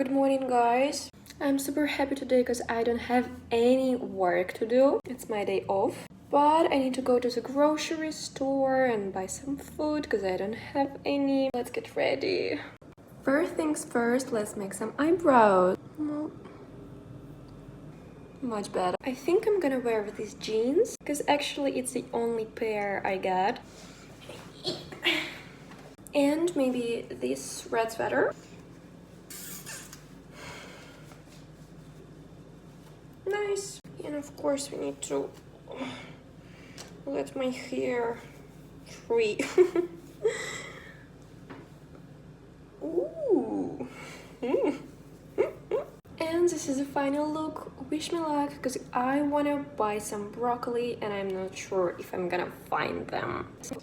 Good morning, guys. I'm super happy today because I don't have any work to do. It's my day off. But I need to go to the grocery store and buy some food because I don't have any. Let's get ready. First things first, let's make some eyebrows. Much better. I think I'm gonna wear these jeans because actually it's the only pair I got. And maybe this red sweater. Nice. And of course we need to let my hair free. Ooh. And this is the final look. Wish me luck because I want to buy some broccoli and I'm not sure if I'm gonna find them.